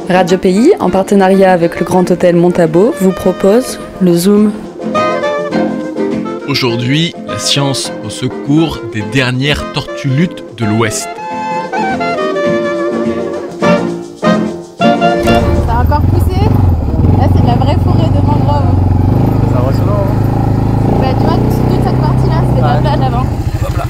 Radio Pays, en partenariat avec le Grand Hôtel Montabo, vous propose le Zoom. Aujourd'hui, la science au secours des dernières tortues luttes de l'Ouest. Ça a encore poussé. Là, c'est de la vraie forêt de mangrove. C'est impressionnant, hein. Bah, tu vois, toute cette partie-là, c'était la plage avant. Hop là.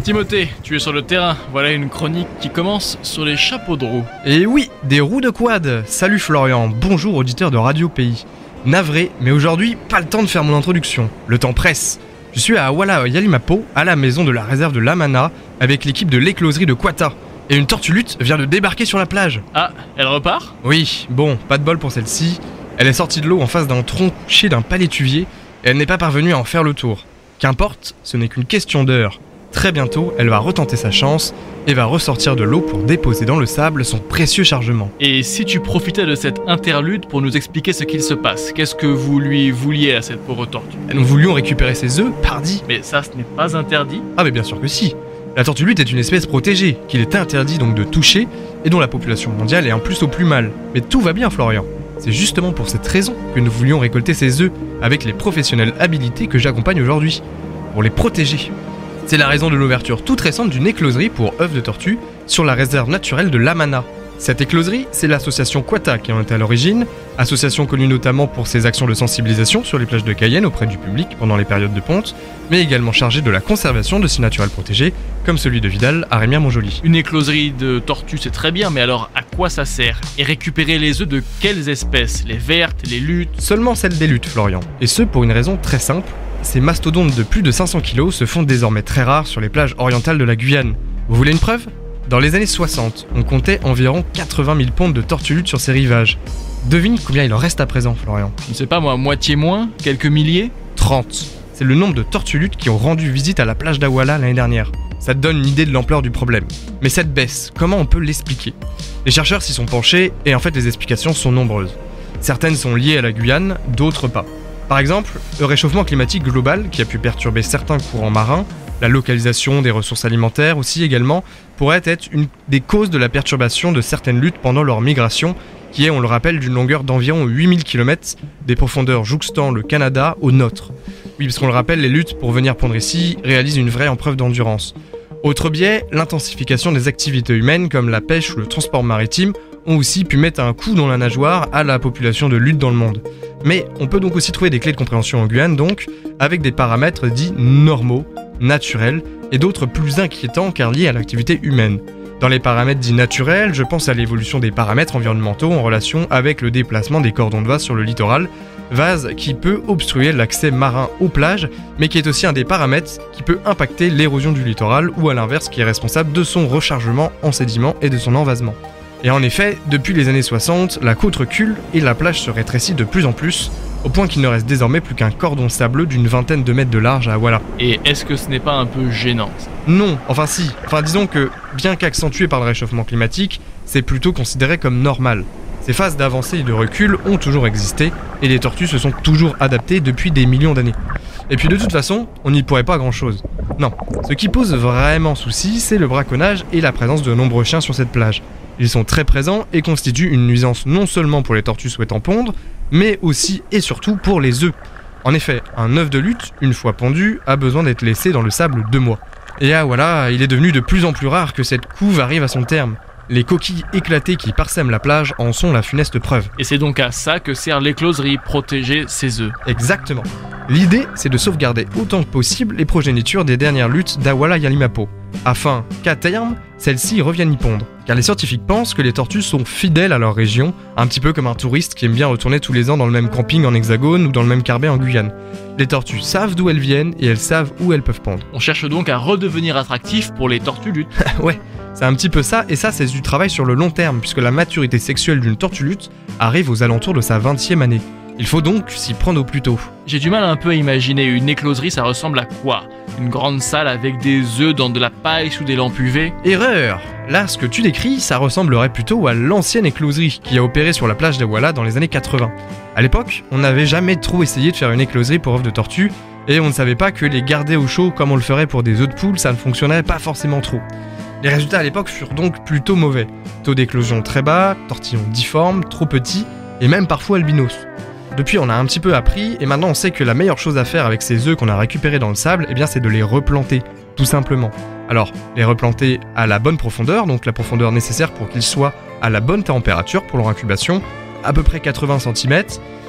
Timothée, tu es sur le terrain. Voilà une chronique qui commence sur les chapeaux de roue. Et oui, des roues de quad. Salut Florian, bonjour auditeurs de Radio Pays. Navré, mais aujourd'hui, pas le temps de faire mon introduction. Le temps presse. Je suis à Awala Yalimapo, à la maison de la réserve de Lamana, avec l'équipe de l'écloserie de Quata. Et une tortue lutte vient de débarquer sur la plage. Ah, elle repart ? Oui, bon, pas de bol pour celle-ci. Elle est sortie de l'eau en face d'un tronc couché d'un palétuvier, et elle n'est pas parvenue à en faire le tour. Qu'importe, ce n'est qu'une question d'heure. Très bientôt, elle va retenter sa chance et va ressortir de l'eau pour déposer dans le sable son précieux chargement. Et si tu profitais de cette interlude pour nous expliquer ce qu'il se passe, qu'est-ce que vous lui vouliez à cette pauvre tortue ? Nous voulions récupérer ses œufs, pardi. Mais ça, ce n'est pas interdit ? Ah mais bien sûr que si. La tortue lutte est une espèce protégée, qu'il est interdit donc de toucher, et dont la population mondiale est en plus au plus mal. Mais tout va bien Florian. C'est justement pour cette raison que nous voulions récolter ses œufs, avec les professionnels habilités que j'accompagne aujourd'hui, pour les protéger. C'est la raison de l'ouverture toute récente d'une écloserie pour œufs de tortue sur la réserve naturelle de Lamana. Cette écloserie, c'est l'association Quata qui en est à l'origine, association connue notamment pour ses actions de sensibilisation sur les plages de Cayenne auprès du public pendant les périodes de ponte, mais également chargée de la conservation de sites naturels protégés, comme celui de Vidal à Rémière-Montjoly. Une écloserie de tortues, c'est très bien, mais alors à quoi ça sert ? Et récupérer les œufs de quelles espèces ? Les vertes, les luttes ? Seulement celles des luttes, Florian. Et ce pour une raison très simple. Ces mastodontes de plus de 500 kg se font désormais très rares sur les plages orientales de la Guyane. Vous voulez une preuve ? Dans les années 60, on comptait environ 80 000 pontes de tortues luttes sur ces rivages. Devine combien il en reste à présent, Florian ? Je ne sais pas moi, moitié moins ? Quelques milliers ? 30. C'est le nombre de tortues luttes qui ont rendu visite à la plage d'Awala l'année dernière. Ça te donne une idée de l'ampleur du problème. Mais cette baisse, comment on peut l'expliquer ? Les chercheurs s'y sont penchés et en fait les explications sont nombreuses. Certaines sont liées à la Guyane, d'autres pas. Par exemple, le réchauffement climatique global qui a pu perturber certains courants marins, la localisation des ressources alimentaires aussi également, pourrait être une des causes de la perturbation de certaines luttes pendant leur migration, qui est, on le rappelle, d'une longueur d'environ 8000 km, des profondeurs jouxtant le Canada au nôtre. Oui, parce qu'on le rappelle, les luttes pour venir pondre ici réalisent une vraie épreuve d'endurance. Autre biais, l'intensification des activités humaines comme la pêche ou le transport maritime ont aussi pu mettre un coup dans la nageoire à la population de luttes dans le monde. Mais on peut donc aussi trouver des clés de compréhension en Guyane, donc, avec des paramètres dits normaux, naturels, et d'autres plus inquiétants car liés à l'activité humaine. Dans les paramètres dits naturels, je pense à l'évolution des paramètres environnementaux en relation avec le déplacement des cordons de vase sur le littoral, vase qui peut obstruer l'accès marin aux plages, mais qui est aussi un des paramètres qui peut impacter l'érosion du littoral ou à l'inverse qui est responsable de son rechargement en sédiments et de son envasement. Et en effet, depuis les années 60, la côte recule et la plage se rétrécit de plus en plus, au point qu'il ne reste désormais plus qu'un cordon sableux d'une vingtaine de mètres de large à Awala. Et est-ce que ce n'est pas un peu gênant ça ? Non, enfin si. Enfin disons que, bien qu'accentué par le réchauffement climatique, c'est plutôt considéré comme normal. Ces phases d'avancée et de recul ont toujours existé, et les tortues se sont toujours adaptées depuis des millions d'années. Et puis de toute façon, on n'y pourrait pas grand-chose. Non, ce qui pose vraiment souci, c'est le braconnage et la présence de nombreux chiens sur cette plage. Ils sont très présents et constituent une nuisance non seulement pour les tortues souhaitant pondre, mais aussi et surtout pour les œufs. En effet, un œuf de lutte, une fois pondu, a besoin d'être laissé dans le sable 2 mois. Et ah voilà, il est devenu de plus en plus rare que cette couve arrive à son terme. Les coquilles éclatées qui parsèment la plage en sont la funeste preuve. Et c'est donc à ça que sert l'écloserie, protéger ses œufs. Exactement. L'idée, c'est de sauvegarder autant que possible les progénitures des dernières luttes d'Awala Yalimapo, afin qu'à terme, celles-ci reviennent y pondre. Car les scientifiques pensent que les tortues sont fidèles à leur région, un petit peu comme un touriste qui aime bien retourner tous les ans dans le même camping en Hexagone ou dans le même carbet en Guyane. Les tortues savent d'où elles viennent et elles savent où elles peuvent pondre. On cherche donc à redevenir attractif pour les tortues luttes. Ouais, c'est un petit peu ça, et ça c'est du travail sur le long terme, puisque la maturité sexuelle d'une tortue lutte arrive aux alentours de sa 20e année. Il faut donc s'y prendre au plus tôt. J'ai du mal un peu à imaginer une écloserie, ça ressemble à quoi ? Une grande salle avec des œufs dans de la paille sous des lampes UV ? Erreur ! Là, ce que tu décris, ça ressemblerait plutôt à l'ancienne écloserie qui a opéré sur la plage d'Awala dans les années 80. À l'époque, on n'avait jamais trop essayé de faire une écloserie pour œufs de tortue, et on ne savait pas que les garder au chaud comme on le ferait pour des œufs de poule, ça ne fonctionnerait pas forcément trop. Les résultats à l'époque furent donc plutôt mauvais. Taux d'éclosion très bas, tortillons difformes, trop petits, et même parfois albinos. Depuis, on a un petit peu appris, et maintenant on sait que la meilleure chose à faire avec ces œufs qu'on a récupérés dans le sable, eh bien c'est de les replanter, tout simplement. Alors, les replanter à la bonne profondeur, donc la profondeur nécessaire pour qu'ils soient à la bonne température pour leur incubation, à peu près 80 cm,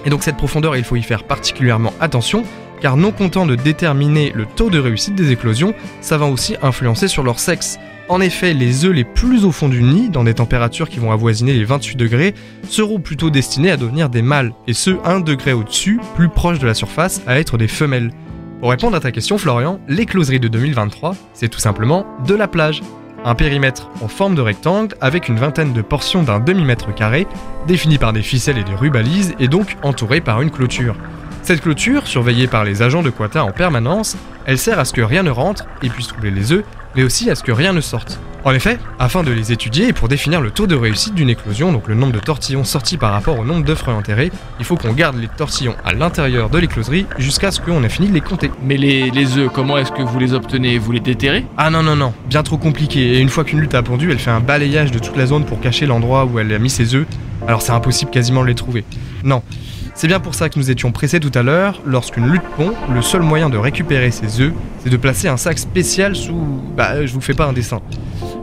et donc cette profondeur, il faut y faire particulièrement attention, car non content de déterminer le taux de réussite des éclosions, ça va aussi influencer sur leur sexe. En effet, les œufs les plus au fond du nid, dans des températures qui vont avoisiner les 28 degrés, seront plutôt destinés à devenir des mâles, et ceux 1 degré au-dessus, plus proches de la surface, à être des femelles. Pour répondre à ta question, Florian, l'écloserie de 2023, c'est tout simplement de la plage. Un périmètre en forme de rectangle, avec une vingtaine de portions d'un demi-mètre carré, définies par des ficelles et des rubalises, et donc entourées par une clôture. Cette clôture, surveillée par les agents de Quata en permanence, elle sert à ce que rien ne rentre et puisse troubler les œufs, mais aussi à ce que rien ne sorte. En effet, afin de les étudier et pour définir le taux de réussite d'une éclosion, donc le nombre de tortillons sortis par rapport au nombre d'œufs enterrés, il faut qu'on garde les tortillons à l'intérieur de l'écloserie jusqu'à ce qu'on ait fini de les compter. Mais les œufs, comment est-ce que vous les obtenez? Vous les déterrez? Ah non, bien trop compliqué, et une fois qu'une lutte a pondu, elle fait un balayage de toute la zone pour cacher l'endroit où elle a mis ses œufs, alors c'est impossible quasiment de les trouver. Non. C'est bien pour ça que nous étions pressés tout à l'heure, lorsqu'une lutte pond, le seul moyen de récupérer ces œufs, c'est de placer un sac spécial sous... je vous fais pas un dessin.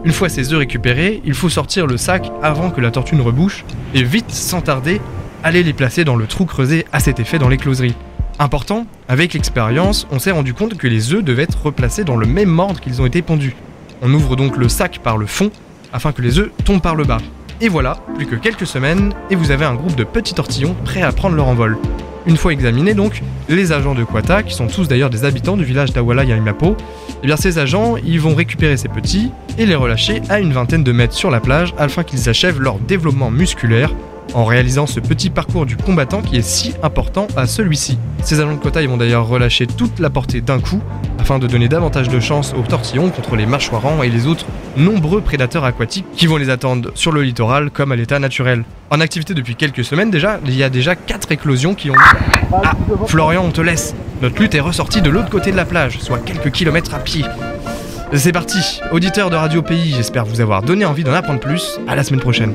Une fois ces œufs récupérés, il faut sortir le sac avant que la tortue ne rebouche, et vite, sans tarder, aller les placer dans le trou creusé à cet effet dans l'écloserie. Important, avec l'expérience, on s'est rendu compte que les œufs devaient être replacés dans le même ordre qu'ils ont été pondus. On ouvre donc le sac par le fond, afin que les œufs tombent par le bas. Et voilà, plus que quelques semaines, et vous avez un groupe de petits tortillons prêts à prendre leur envol. Une fois examinés donc, les agents de Quata, qui sont tous d'ailleurs des habitants du village d'Awala Yalimapo, eh bien ces agents, ils vont récupérer ces petits et les relâcher à une vingtaine de mètres sur la plage afin qu'ils achèvent leur développement musculaire en réalisant ce petit parcours du combattant qui est si important à celui-ci. Ces agents de Quata, ils vont d'ailleurs relâcher toute la portée d'un coup afin de donner davantage de chance aux tortillons contre les mâchoirants et les autres nombreux prédateurs aquatiques qui vont les attendre sur le littoral comme à l'état naturel. En activité depuis quelques semaines déjà, il y a déjà 4 éclosions qui ont... Ah, Florian, on te laisse. Notre lutte est ressortie de l'autre côté de la plage, soit quelques kilomètres à pied. C'est parti, auditeurs de Radio Pays, j'espère vous avoir donné envie d'en apprendre plus. À la semaine prochaine.